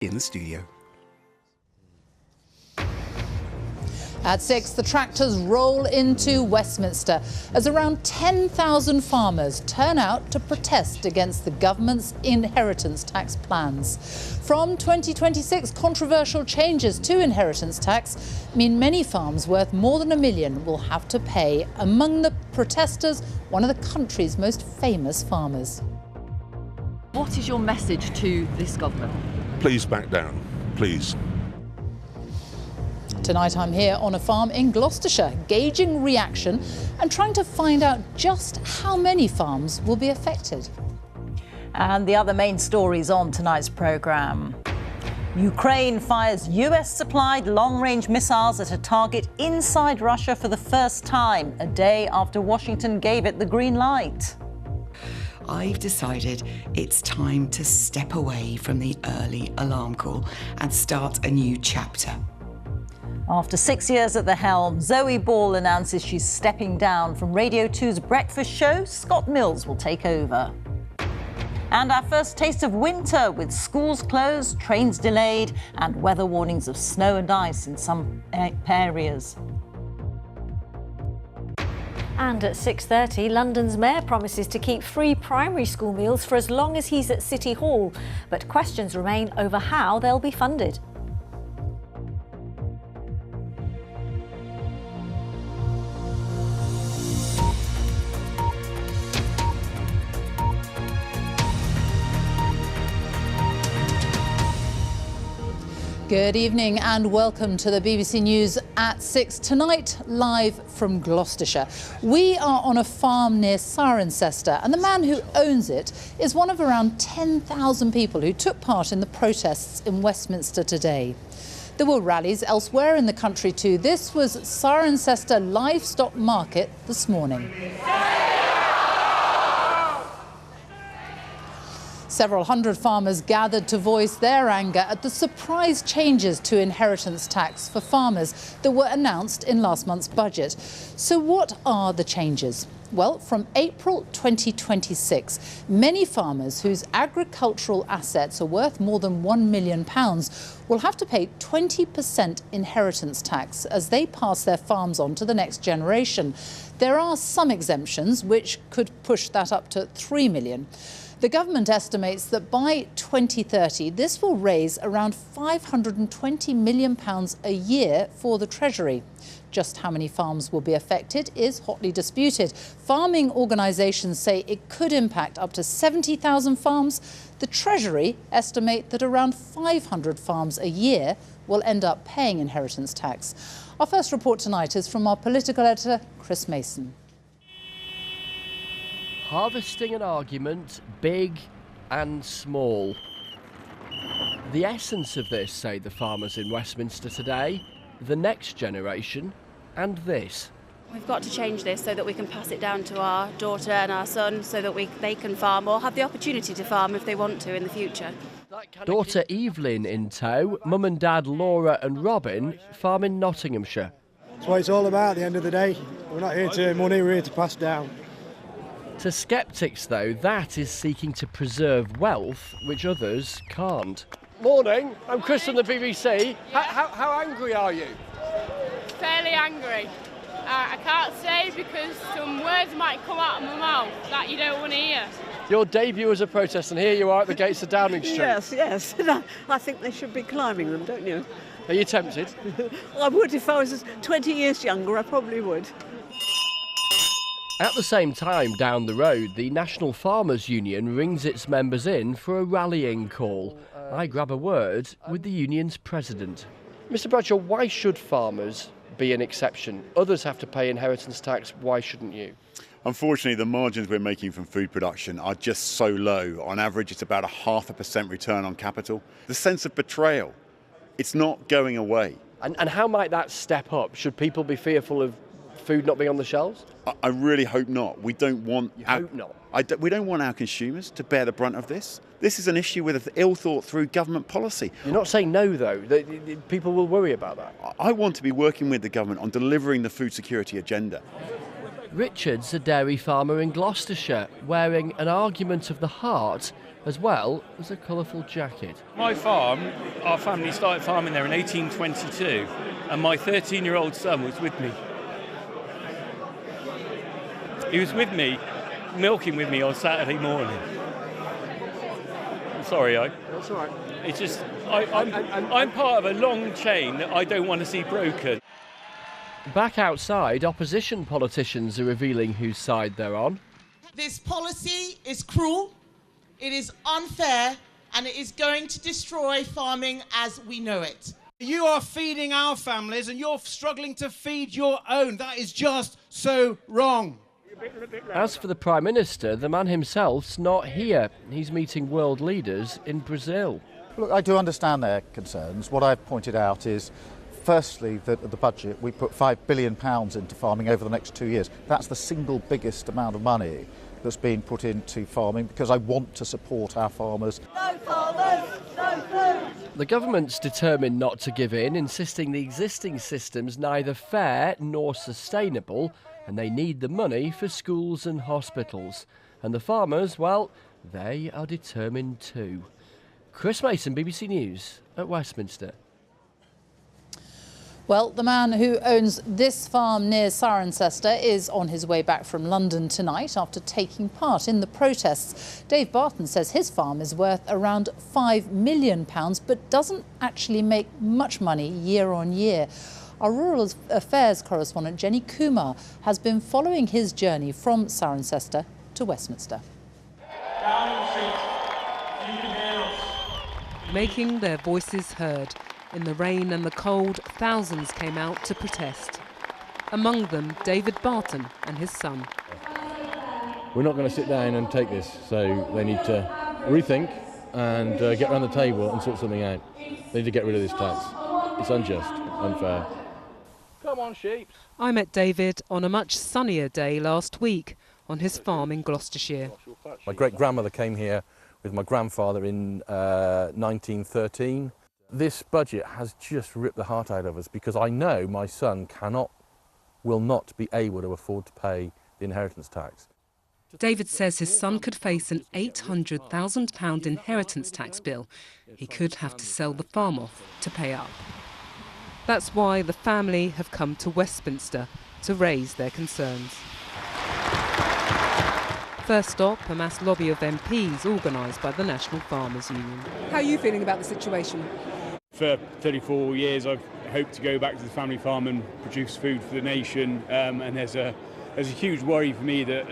in the studio. At 6, the tractors roll into Westminster as around 10,000 farmers turn out to protest against the government's inheritance tax plans. From 2026, controversial changes to inheritance tax mean many farms worth more than £1 million will have to pay. Among the protesters, one of the country's most famous farmers. What is your message to this government? Please back down, please. Tonight I'm here on a farm in Gloucestershire, gauging reaction and trying to find out just how many farms will be affected. And the other main stories on tonight's programme. Ukraine fires US-supplied long-range missiles at a target inside Russia for the first time, a day after Washington gave it the green light. I've decided it's time to step away from the early alarm call and start a new chapter. After 6 years at the helm, Zoe Ball announces she's stepping down from Radio 2's breakfast show. Scott Mills will take over. And our first taste of winter, with schools closed, trains delayed, and weather warnings of snow and ice in some areas. And at 6:30, London's mayor promises to keep free primary school meals for as long as he's at City Hall. But questions remain over how they'll be funded. Good evening and welcome to the BBC News at 6. Tonight, live from Gloucestershire. We are on a farm near Cirencester, and the man who owns it is one of around 10,000 people who took part in the protests in Westminster today. There were rallies elsewhere in the country too. This was Cirencester Livestock Market this morning. Several hundred farmers gathered to voice their anger at the surprise changes to inheritance tax for farmers that were announced in last month's budget. So what are the changes? Well, from April 2026, many farmers whose agricultural assets are worth more than £1 million will have to pay 20% inheritance tax as they pass their farms on to the next generation. There are some exemptions which could push that up to £3 million. The government estimates that by 2030, this will raise around £520 million a year for the Treasury. Just how many farms will be affected is hotly disputed. Farming organisations say it could impact up to 70,000 farms. The Treasury estimate that around 500 farms a year will end up paying inheritance tax. Our first report tonight is from our political editor, Chris Mason. Harvesting an argument, big and small. The essence of this, say the farmers in Westminster today, the next generation, and this. We've got to change this so that we can pass it down to our daughter and our son so that they can farm or have the opportunity to farm if they want to in the future. Daughter Evelyn in tow, mum and dad Laura and Robin farm in Nottinghamshire. That's what it's all about at the end of the day. We're not here to earn money, we're here to pass down. To sceptics, though, that is seeking to preserve wealth which others can't. Morning, I'm Chris from the BBC. How angry are you? Fairly angry. I can't say because some words might come out of my mouth that you don't want to hear. Your debut as a protest, and here you are at the gates of Downing Street. Yes. I think they should be climbing them, don't you? Are you tempted? I would if I was 20 years younger, I probably would. At the same time, down the road, the National Farmers Union rings its members in for a rallying call. I grab a word with the union's president. Mr Bradshaw, why should farmers be an exception? Others have to pay inheritance tax, why shouldn't you? Unfortunately, the margins we're making from food production are just so low. On average, it's about a 0.5% return on capital. The sense of betrayal, it's not going away. And how might that step up? Should people be fearful of food not being on the shelves? I really hope not. We don't want. We don't want our consumers to bear the brunt of this. This is an issue with an ill-thought-through government policy. You're not saying no, though. People will worry about that. I want to be working with the government on delivering the food security agenda. Richard's a dairy farmer in Gloucestershire, wearing an argument of the heart as well as a colourful jacket. My farm, our family started farming there in 1822, and my 13-year-old son was with me. He was with me, milking with me on Saturday morning. I'm sorry, That's all right. It's just, I'm part of a long chain that I don't want to see broken. Back outside, opposition politicians are revealing whose side they're on. This policy is cruel, it is unfair, and it is going to destroy farming as we know it. You are feeding our families and you're struggling to feed your own. That is just so wrong. As for the Prime Minister, the man himself's not here. He's meeting world leaders in Brazil. Look, I do understand their concerns. What I've pointed out is, firstly, that at the budget we put £5 billion into farming over the next 2 years. That's the single biggest amount of money that's been put into farming because I want to support our farmers. No farmers, no food! The government's determined not to give in, insisting the existing system's neither fair nor sustainable, and they need the money for schools and hospitals. And the farmers, well, they are determined too. Chris Mason, BBC News at Westminster. Well, the man who owns this farm near Cirencester is on his way back from London tonight after taking part in the protests. Dave Barton says his farm is worth around £5 million, but doesn't actually make much money year on year. Our Rural Affairs correspondent Jenny Kumar has been following his journey from Cirencester to Westminster. Making their voices heard. In the rain and the cold, thousands came out to protest. Among them, David Barton and his son. We're not going to sit down and take this, so they need to rethink and get around the table and sort something out. They need to get rid of this tax. It's unjust, unfair. Come on, sheeps. I met David on a much sunnier day last week on his farm in Gloucestershire. My great-grandmother came here with my grandfather in 1913. This budget has just ripped the heart out of us because I know my son will not be able to afford to pay the inheritance tax. David says his son could face an £800,000 inheritance tax bill. He could have to sell the farm off to pay up. That's why the family have come to Westminster to raise their concerns. First stop, a mass lobby of MPs organised by the National Farmers Union. How are you feeling about the situation? For 34 years I've hoped to go back to the family farm and produce food for the nation, and there's a huge worry for me that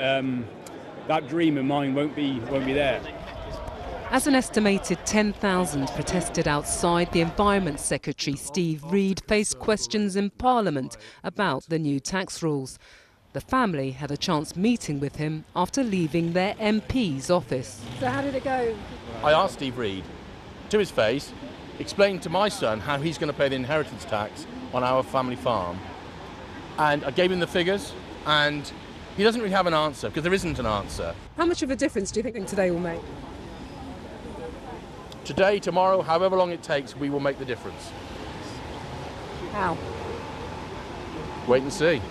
that dream of mine won't be there. As an estimated 10,000 protested outside, the Environment Secretary Steve Reed faced questions in Parliament about the new tax rules. The family had a chance meeting with him after leaving their MP's office. So how did it go? I asked Steve Reed, to his face, explain to my son how he's going to pay the inheritance tax on our family farm. And I gave him the figures, and he doesn't really have an answer, because there isn't an answer. How much of a difference do you think today will make? Today, tomorrow, however long it takes, we will make the difference. How? Wait and see.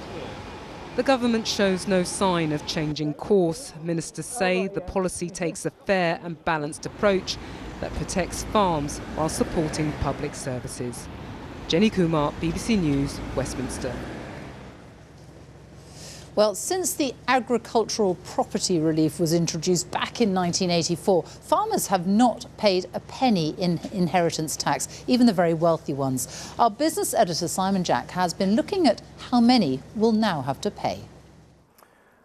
The government shows no sign of changing course. Ministers say the policy takes a fair and balanced approach that protects farms while supporting public services. Jenny Kumar, BBC News, Westminster. Well, since the agricultural property relief was introduced back in 1984, farmers have not paid a penny in inheritance tax, even the very wealthy ones. Our business editor Simon Jack has been looking at how many will now have to pay.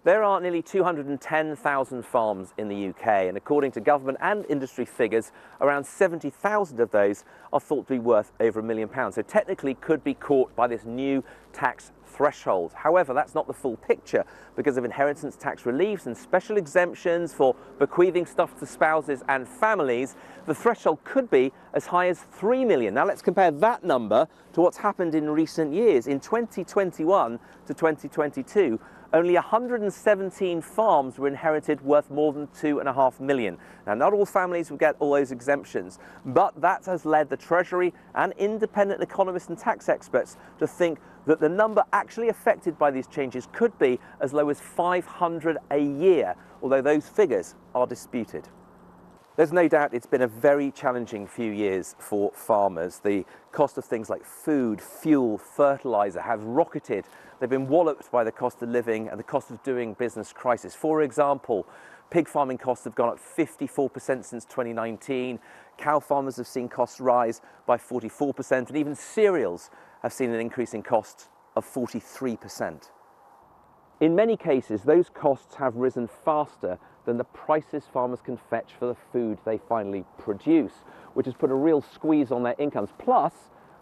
There are nearly 210,000 farms in the UK, and according to government and industry figures, around 70,000 of those are thought to be worth over £1 million, so technically could be caught by this new tax threshold. However, that's not the full picture because of inheritance tax reliefs and special exemptions for bequeathing stuff to spouses and families. The threshold could be as high as £3 million. Now let's compare that number to what's happened in recent years. In 2021 to 2022, only 117 farms were inherited worth more than £2.5 million. Now, not all families will get all those exemptions, but that has led the Treasury and independent economists and tax experts to think that the number actually affected by these changes could be as low as 500 a year, although those figures are disputed. There's no doubt it's been a very challenging few years for farmers. The cost of things like food, fuel, fertiliser have rocketed. They've been walloped by the cost of living and the cost of doing business crisis. For example, pig farming costs have gone up 54% since 2019. Cow farmers have seen costs rise by 44%, and even cereals have seen an increase in costs of 43%. In many cases, those costs have risen faster than the prices farmers can fetch for the food they finally produce, which has put a real squeeze on their incomes. Plus,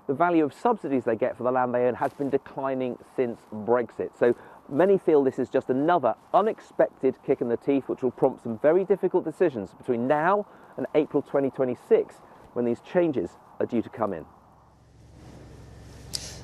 the value of subsidies they get for the land they own has been declining since Brexit. So many feel this is just another unexpected kick in the teeth, which will prompt some very difficult decisions between now and April 2026, when these changes are due to come in.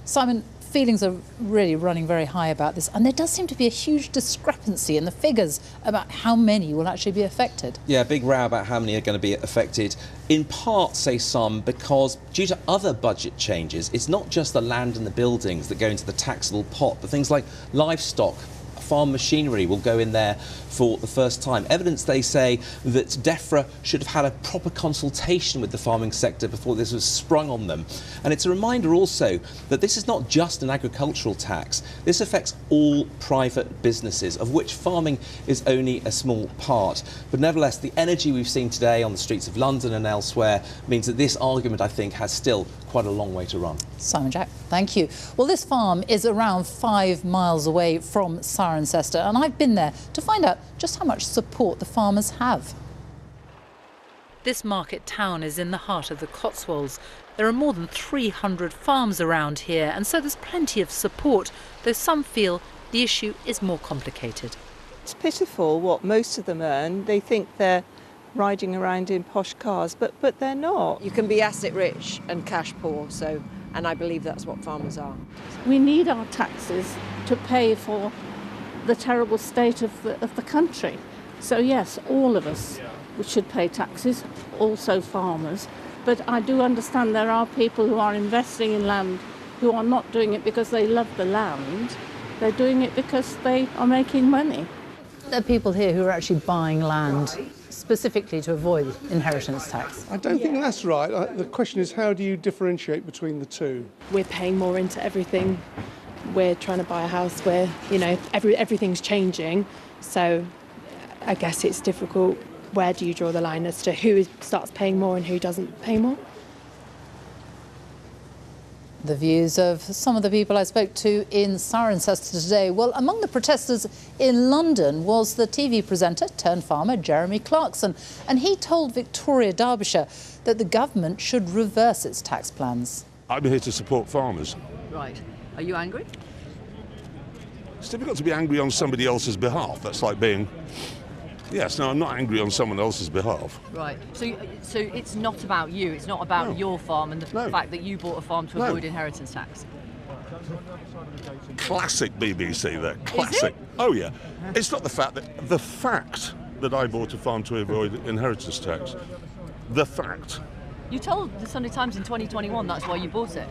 Simon, feelings are really running very high about this, and there does seem to be a huge discrepancy in the figures about how many will actually be affected. Yeah, big row about how many are going to be affected. In part, say some, because due to other budget changes, it's not just the land and the buildings that go into the taxable pot, but things like livestock, farm machinery will go in there for the first time. Evidence, they say, that DEFRA should have had a proper consultation with the farming sector before this was sprung on them. And it's a reminder also that this is not just an agricultural tax. This affects all private businesses, of which farming is only a small part. But nevertheless, the energy we've seen today on the streets of London and elsewhere means that this argument, I think, has still quite a long way to run. Simon Jack, thank you. Well, this farm is around 5 miles away from Cirencester, and I've been there to find out just how much support the farmers have. This market town is in the heart of the Cotswolds. There are more than 300 farms around here, and so there's plenty of support, though some feel the issue is more complicated. It's pitiful what most of them earn. They think they're riding around in posh cars, but they're not. You can be asset rich and cash poor, and I believe that's what farmers are. We need our taxes to pay for the terrible state of the country. So yes, all of us should pay taxes, also farmers. But I do understand there are people who are investing in land who are not doing it because they love the land. They're doing it because they are making money. There are people here who are actually buying land specifically to avoid inheritance tax. I don't think that's right. The question is, how do you differentiate between the two? We're paying more into everything. We're trying to buy a house where, you know, everything's changing. So I guess it's difficult. Where do you draw the line as to who starts paying more and who doesn't pay more? The views of some of the people I spoke to in Cirencester today. Well, among the protesters in London was the TV presenter turned farmer Jeremy Clarkson, and he told Victoria Derbyshire that the government should reverse its tax plans. I'm here to support farmers. Right. Are you angry? It's difficult to be angry on somebody else's behalf. That's like being... Yes, no, I'm not angry on someone else's behalf. Right. So it's not about you. It's not about your farm and the fact that you bought a farm to avoid inheritance tax. Classic BBC there. Classic. Oh yeah. It's not the fact that I bought a farm to avoid inheritance tax. The fact. You told the Sunday Times in 2021 that's why you bought it.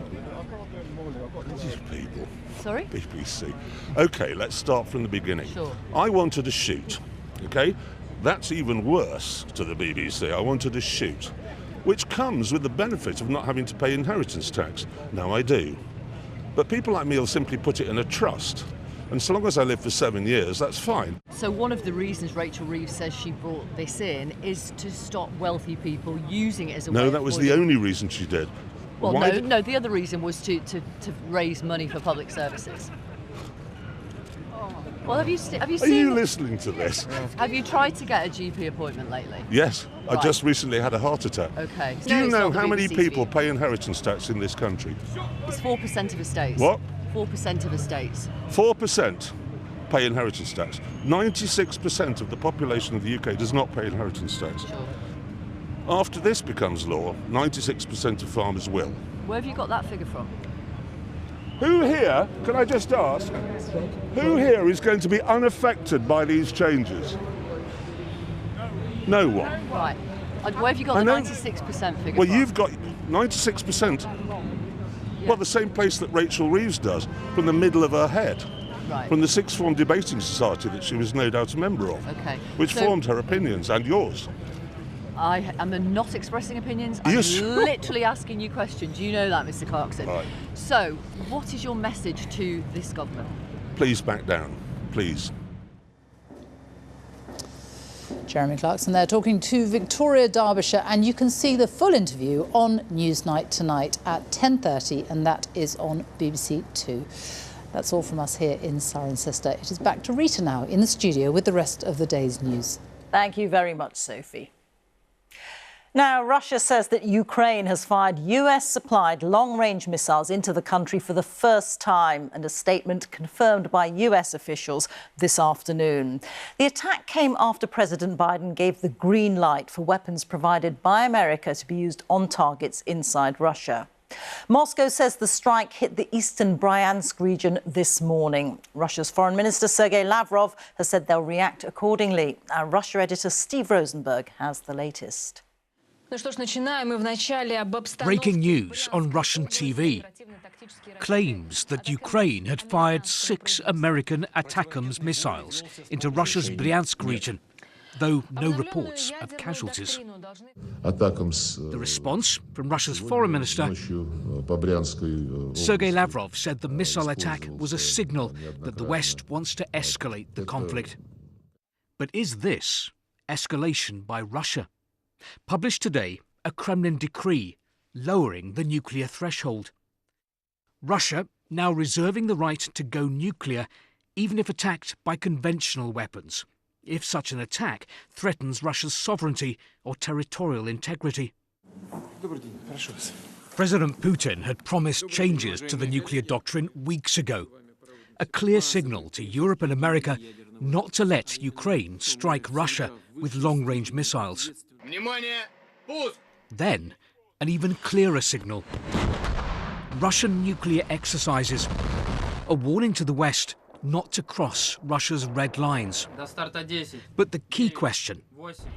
These people. Sorry? BBC. Okay, let's start from the beginning. Sure. I wanted a shoot. Okay? That's even worse to the BBC. I wanted a shoot, which comes with the benefit of not having to pay inheritance tax. Now I do. But people like me will simply put it in a trust. And so long as I live for 7 years, that's fine. So one of the reasons Rachel Reeves says she brought this in is to stop wealthy people using it as a way No, of that was the only reason she did. Well, no, the other reason was to raise money for public services. Well, have you seen... Are you listening to this? Have you tried to get a GP appointment lately? Yes, Right. I just recently had a heart attack. Okay. Do you know how many people pay inheritance tax in this country? It's 4% of estates. What? 4% of estates. 4% pay inheritance tax. 96% of the population of the UK does not pay inheritance tax. Sure. After this becomes law, 96% of farmers will. Where have you got that figure from? Who here, can I just ask, who here is going to be unaffected by these changes? No one. Right. Where have you got the 96% figure Well, from? you've got 96%. Well, the same place that Rachel Reeves does, from the middle of her head. Right. From the Sixth Form Debating Society that she was no doubt a member of. Okay. Which So- formed her opinions and yours. I am not expressing opinions. I'm Yes. literally asking you questions. You know that, Mr. Clarkson. Right. So, what is your message to this government? Please back down. Please. Jeremy Clarkson there talking to Victoria Derbyshire, and you can see the full interview on Newsnight tonight at 10:30, and that is on BBC Two. That's all from us here in Cirencester. It is back to Rita now in the studio with the rest of the day's news. Thank you very much, Sophie. Now, Russia says that Ukraine has fired US-supplied long-range missiles into the country for the first time, and a statement confirmed by US officials this afternoon. The attack came after President Biden gave the green light for weapons provided by America to be used on targets inside Russia. Moscow says the strike hit the eastern Bryansk region this morning. Russia's Foreign Minister Sergei Lavrov has said they'll react accordingly. Our Russia editor Steve Rosenberg has the latest. Breaking news on Russian TV. Claims that Ukraine had fired 6 American ATACMS missiles into Russia's Bryansk region, though no reports of casualties. The response from Russia's foreign minister, Sergei Lavrov, said the missile attack was a signal that the West wants to escalate the conflict. But is this escalation by Russia? Published today, a Kremlin decree lowering the nuclear threshold. Russia now reserving the right to go nuclear even if attacked by conventional weapons, if such an attack threatens Russia's sovereignty or territorial integrity. President Putin had promised changes to the nuclear doctrine weeks ago, a clear signal to Europe and America not to let Ukraine strike Russia with long-range missiles. Then, an even clearer signal. Russian nuclear exercises, a warning to the West not to cross Russia's red lines. But the key question,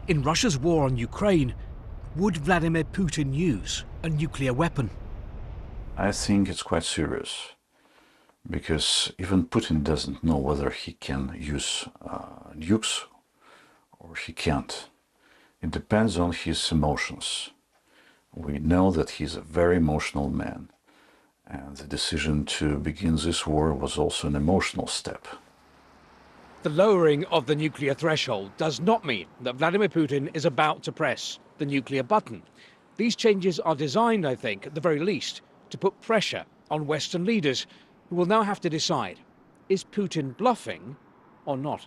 in Russia's war on Ukraine, would Vladimir Putin use a nuclear weapon? I think it's quite serious, because even Putin doesn't know whether he can use nukes or he can't. It depends on his emotions. We know that he's a very emotional man, and the decision to begin this war was also an emotional step. The lowering of the nuclear threshold does not mean that Vladimir Putin is about to press the nuclear button. These changes are designed, I think, at the very least, to put pressure on Western leaders who will now have to decide, is Putin bluffing or not?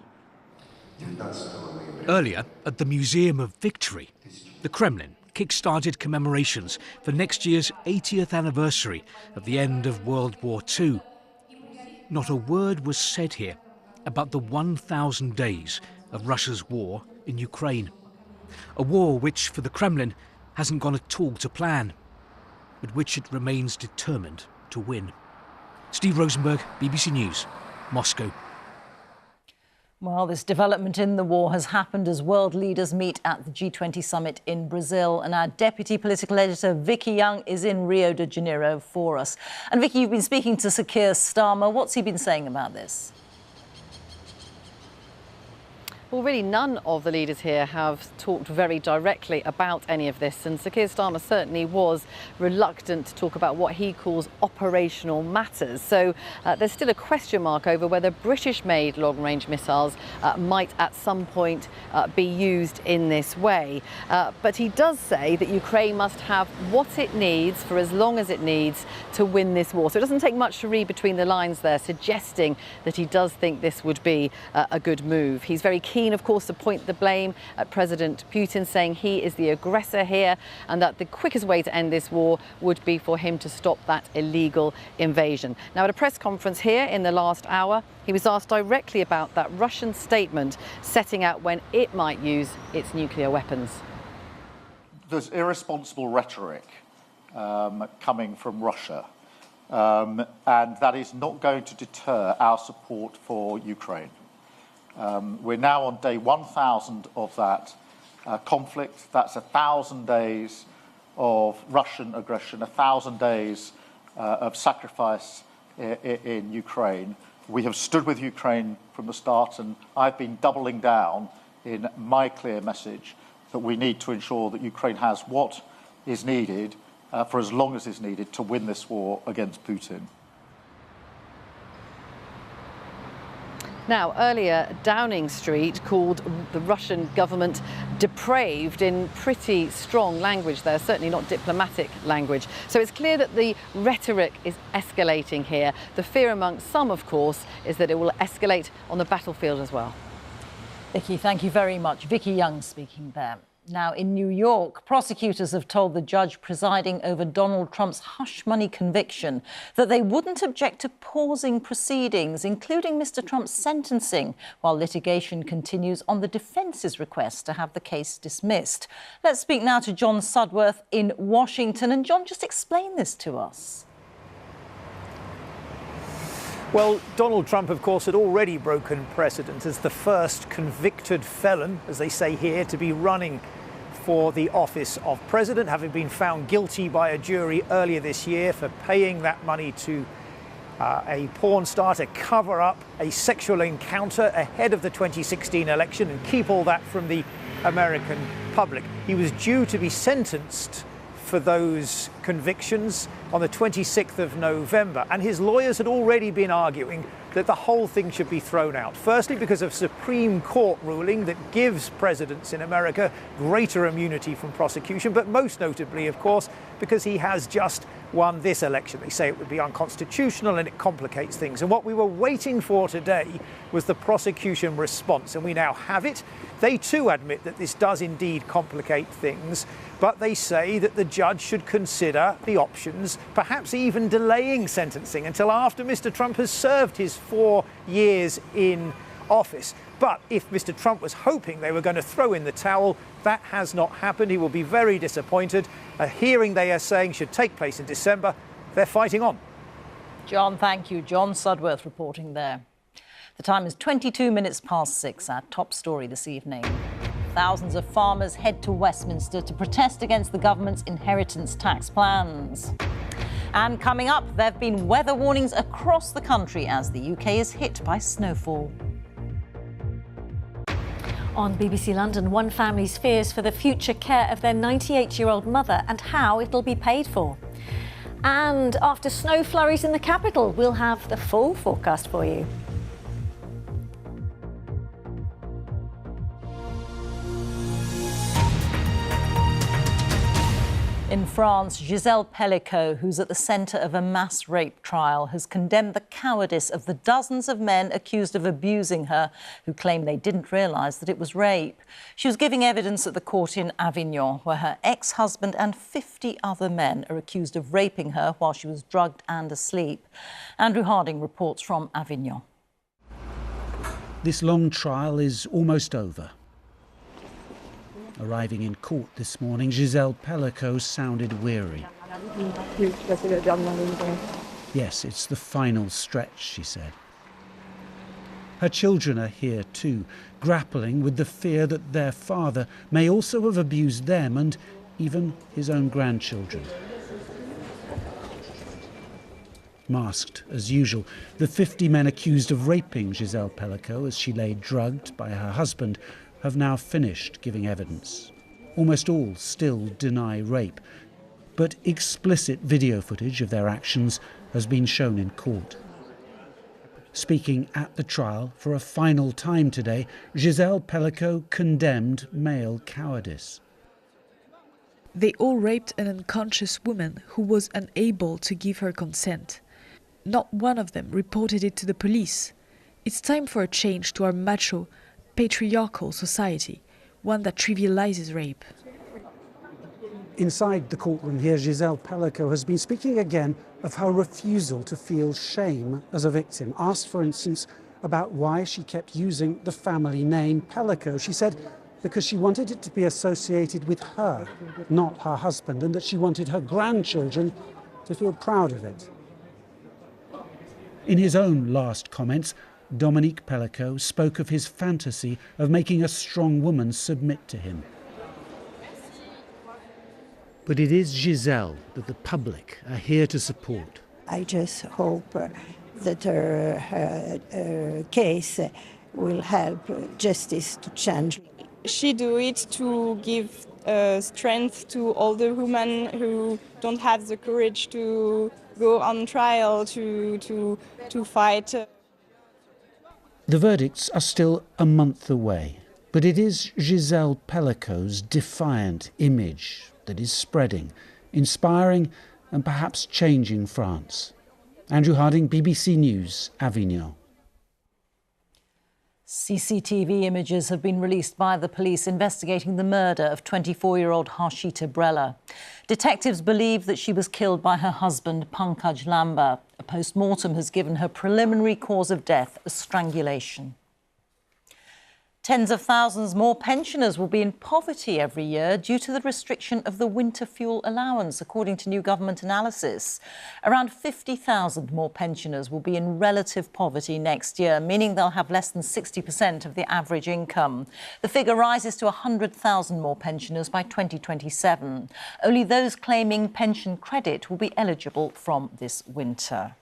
Earlier, at the Museum of Victory, the Kremlin kick-started commemorations for next year's 80th anniversary of the end of World War II. Not a word was said here about the 1,000 days of Russia's war in Ukraine. A war which, for the Kremlin, hasn't gone at all to plan, but which it remains determined to win. Steve Rosenberg, BBC News, Moscow. Well, this development in the war has happened as world leaders meet at the G20 summit in Brazil. And our deputy political editor, Vicky Young, is in Rio de Janeiro for us. And Vicky, you've been speaking to Sir Keir Starmer. What's he been saying about this? Well, really, none of the leaders here have talked very directly about any of this, and Sir Keir Starmer certainly was reluctant to talk about what he calls operational matters. So there's still a question mark over whether British-made long-range missiles might at some point be used in this way. But he does say that Ukraine must have what it needs for as long as it needs to win this war. So it doesn't take much to read between the lines there, suggesting that he does think this would be a good move. He's very keen, of course, to point the blame at President Putin, saying he is the aggressor here and that the quickest way to end this war would be for him to stop that illegal invasion. Now, at a press conference here in the last hour, he was asked directly about that Russian statement setting out when it might use its nuclear weapons. There's irresponsible rhetoric coming from Russia and that is not going to deter our support for Ukraine. We're now on day 1,000 of that conflict. That's 1,000 days of Russian aggression, 1,000 days of sacrifice in Ukraine. We have stood with Ukraine from the start, and I've been doubling down in my clear message that we need to ensure that Ukraine has what is needed for as long as is needed to win this war against Putin. Now, earlier, Downing Street called the Russian government depraved in pretty strong language there, certainly not diplomatic language. So it's clear that the rhetoric is escalating here. The fear amongst some, of course, is that it will escalate on the battlefield as well. Vicky, thank you very much. Vicky Young speaking there. Now, in New York, prosecutors have told the judge presiding over Donald Trump's hush money conviction that they wouldn't object to pausing proceedings, including Mr. Trump's sentencing, while litigation continues on the defence's request to have the case dismissed. Let's speak now to John Sudworth in Washington. And John, just explain this to us. Well, Donald Trump, of course, had already broken precedent as the first convicted felon, as they say here, to be running for the office of president, having been found guilty by a jury earlier this year for paying that money to a porn star to cover up a sexual encounter ahead of the 2016 election and keep all that from the American public. He was due to be sentenced for those convictions on the 26th of November, and his lawyers had already been arguing that the whole thing should be thrown out. Firstly, because of Supreme Court ruling that gives presidents in America greater immunity from prosecution, but most notably, of course, because he has just won this election. They say it would be unconstitutional and it complicates things. And what we were waiting for today was the prosecution response, and we now have it. They too admit that this does indeed complicate things, but they say that the judge should consider the options, perhaps even delaying sentencing until after Mr. Trump has served his 4 years in office. But if Mr. Trump was hoping they were going to throw in the towel, that has not happened. He will be very disappointed. A hearing, they are saying, should take place in December. They're fighting on. John, thank you. John Sudworth reporting there. The time is 22 minutes past 6, our top story this evening. Thousands of farmers head to Westminster to protest against the government's inheritance tax plans. And coming up, there have been weather warnings across the country as the UK is hit by snowfall. On BBC London, one family's fears for the future care of their 98-year-old mother and how it'll be paid for. And after snow flurries in the capital, we'll have the full forecast for you. In France, Gisèle Pellicot, who's at the centre of a mass rape trial, has condemned the cowardice of the dozens of men accused of abusing her, who claim they didn't realise that it was rape. She was giving evidence at the court in Avignon, where her ex-husband and 50 other men are accused of raping her while she was drugged and asleep. Andrew Harding reports from Avignon. This long trial is almost over. Arriving in court this morning, Gisèle Pellicot sounded weary. Yes, it's the final stretch, she said. Her children are here too, grappling with the fear that their father may also have abused them and even his own grandchildren. Masked as usual, the 50 men accused of raping Gisèle Pellicot as she lay drugged by her husband have now finished giving evidence. Almost all still deny rape, but explicit video footage of their actions has been shown in court. Speaking at the trial for a final time today, Gisèle Pellicot condemned male cowardice. They all raped an unconscious woman who was unable to give her consent. Not one of them reported it to the police. It's time for a change to our macho, patriarchal society, one that trivializes rape. Inside the courtroom here, Gisèle Pellicot has been speaking again of her refusal to feel shame as a victim. Asked, for instance, about why she kept using the family name Pellicot. She said because she wanted it to be associated with her, not her husband, and that she wanted her grandchildren to feel proud of it. In his own last comments, Dominique Pellico spoke of his fantasy of making a strong woman submit to him. But it is Giselle that the public are here to support. I just hope that her case will help justice to change. She do it to give strength to all the women who don't have the courage to go on trial, to fight. The verdicts are still a month away, but it is Giselle Pellico's defiant image that is spreading, inspiring and perhaps changing France. Andrew Harding, BBC News, Avignon. CCTV images have been released by the police investigating the murder of 24-year-old Harshita Brella. Detectives believe that she was killed by her husband, Pankaj Lamba. A post-mortem has given her preliminary cause of death as strangulation. Tens of thousands more pensioners will be in poverty every year due to the restriction of the winter fuel allowance, according to new government analysis. Around 50,000 more pensioners will be in relative poverty next year, meaning they'll have less than 60% of the average income. The figure rises to 100,000 more pensioners by 2027. Only those claiming pension credit will be eligible from this winter.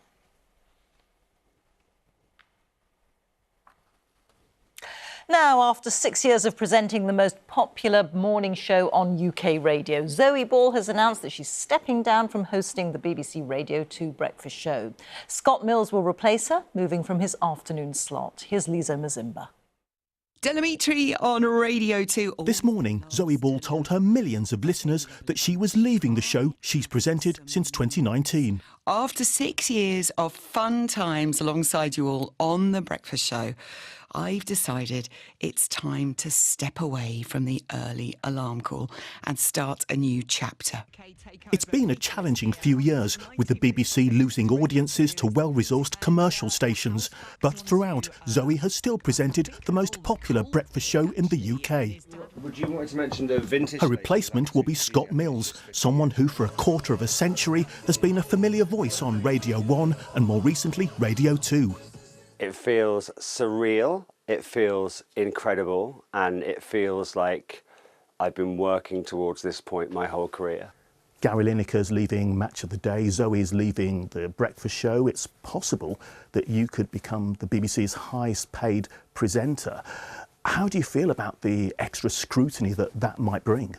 Now, after 6 years of presenting the most popular morning show on UK radio, Zoe Ball has announced that she's stepping down from hosting the BBC Radio 2 breakfast show. Scott Mills will replace her, moving from his afternoon slot. Here's Liza Mazimba. Delamitri on Radio 2. This morning, Zoe Ball told her millions of listeners that she was leaving the show she's presented since 2019. After 6 years of fun times alongside you all on The Breakfast Show, I've decided it's time to step away from the early alarm call and start a new chapter. It's been a challenging few years, with the BBC losing audiences to well-resourced commercial stations. But throughout, Zoe has still presented the most popular breakfast show in the UK. Would you want to mention the vintage? Her replacement will be Scott Mills, someone who for a quarter of a century has been a familiar voice on Radio 1 and more recently Radio 2. It feels surreal, it feels incredible, and it feels like I've been working towards this point my whole career. Gary Lineker's leaving Match of the Day, Zoe's leaving The Breakfast Show. It's possible that you could become the BBC's highest paid presenter. How do you feel about the extra scrutiny that might bring?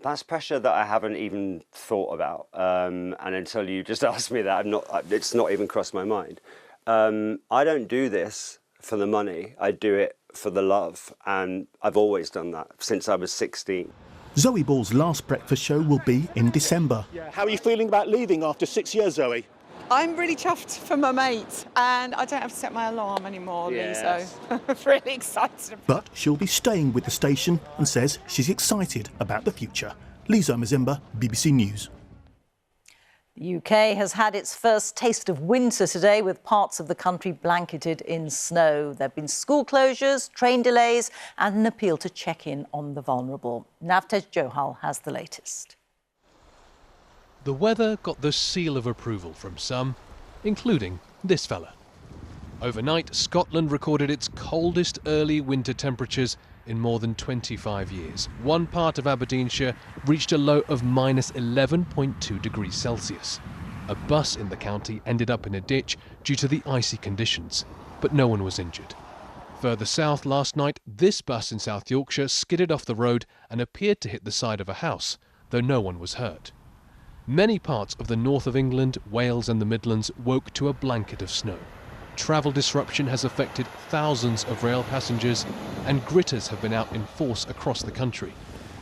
That's pressure that I haven't even thought about, and until you just asked me that, it's not even crossed my mind. I don't do this for the money, I do it for the love, and I've always done that since I was 16. Zoe Ball's last breakfast show will be in December. How are you feeling about leaving after 6 years, Zoe? I'm really chuffed for my mate, and I don't have to set my alarm anymore, Yes. Lee, so I'm really excited. But she'll be staying with the station and says she's excited about the future. Liza Mazimba, BBC News. The UK has had its first taste of winter today, with parts of the country blanketed in snow. There have been school closures, train delays and an appeal to check in on the vulnerable. Navtej Johal has the latest. The weather got the seal of approval from some, including this fella. Overnight, Scotland recorded its coldest early winter temperatures in more than 25 years. One part of Aberdeenshire reached a low of minus 11.2 degrees Celsius. A bus in the county ended up in a ditch due to the icy conditions, but no one was injured. Further south last night, this bus in South Yorkshire skidded off the road and appeared to hit the side of a house, though no one was hurt. Many parts of the north of England, Wales and the Midlands woke to a blanket of snow. Travel disruption has affected thousands of rail passengers, and gritters have been out in force across the country.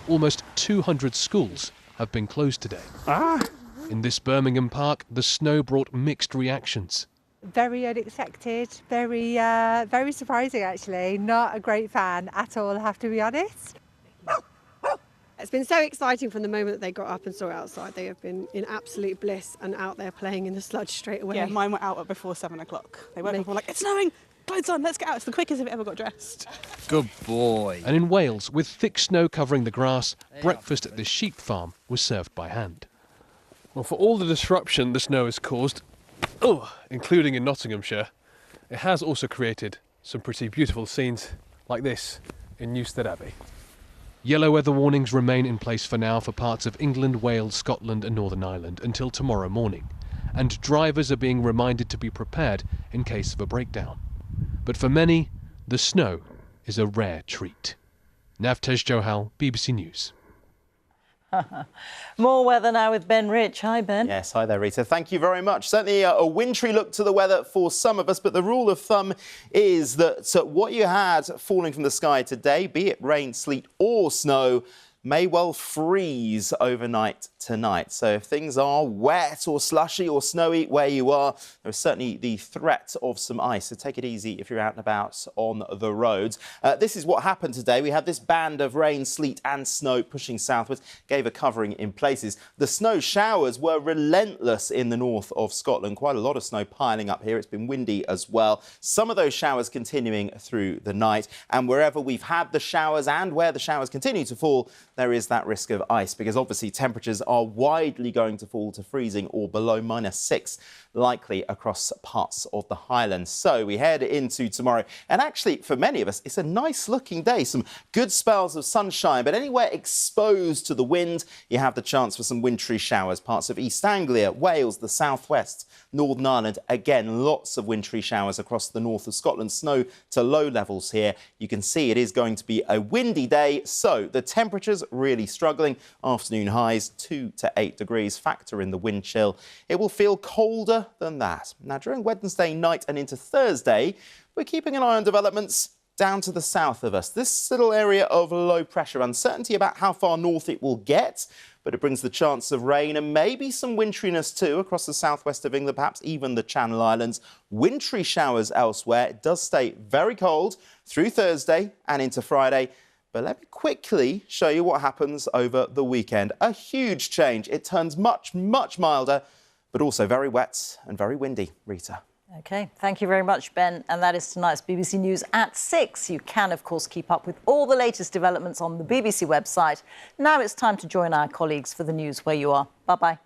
Almost 200 schools have been closed today. In this Birmingham park, the snow brought mixed reactions. Very unexpected, very surprising actually. Not a great fan at all, I have to be honest. It's been so exciting from the moment that they got up and saw it outside. They have been in absolute bliss and out there playing in the sludge straight away. Yeah, mine were out before 7 o'clock. They went before like, it's snowing, clothes on, let's get out. It's the quickest I've ever got dressed. Good boy. And in Wales, with thick snow covering the grass, breakfast at this sheep farm was served by hand. Well, for all the disruption the snow has caused, including in Nottinghamshire. It has also created some pretty beautiful scenes like this in Newstead Abbey. Yellow weather warnings remain in place for now for parts of England, Wales, Scotland and Northern Ireland until tomorrow morning, and drivers are being reminded to be prepared in case of a breakdown. But for many, the snow is a rare treat. Navtej Johal, BBC News. More weather now with Ben Rich. Hi, Ben. Yes, hi there, Rita. Thank you very much. Certainly a wintry look to the weather for some of us, but the rule of thumb is that what you had falling from the sky today, be it rain, sleet or snow, may well freeze overnight tonight. So if things are wet or slushy or snowy where you are, there's certainly the threat of some ice. So take it easy if you're out and about on the roads. This is what happened today. We had this band of rain, sleet and snow pushing southwards, gave a covering in places. The snow showers were relentless in the north of Scotland. Quite a lot of snow piling up here. It's been windy as well. Some of those showers continuing through the night. And wherever we've had the showers and where the showers continue to fall, there is that risk of ice, because obviously temperatures are widely going to fall to freezing or below -6, likely across parts of the Highlands. So we head into tomorrow, and actually for many of us it's a nice looking day, some good spells of sunshine, but anywhere exposed to the wind you have the chance for some wintry showers. Parts of East Anglia, Wales, the southwest, Northern Ireland, again lots of wintry showers across the north of Scotland. Snow to low levels here. You can see it is going to be a windy day, so the temperatures really struggling. Afternoon highs 2 to 8 degrees, factor in the wind chill. It will feel colder than that. Now during Wednesday night and into Thursday, we're keeping an eye on developments down to the south of us. This little area of low pressure, uncertainty about how far north it will get, but it brings the chance of rain and maybe some wintriness too across the southwest of England, perhaps even the Channel Islands. Wintry showers elsewhere. It does stay very cold through Thursday and into Friday. But let me quickly show you what happens over the weekend. A huge change. It turns much, much milder, but also very wet and very windy. Rita. OK, thank you very much, Ben. And that is tonight's BBC News at 6. You can, of course, keep up with all the latest developments on the BBC website. Now it's time to join our colleagues for the news where you are. Bye-bye.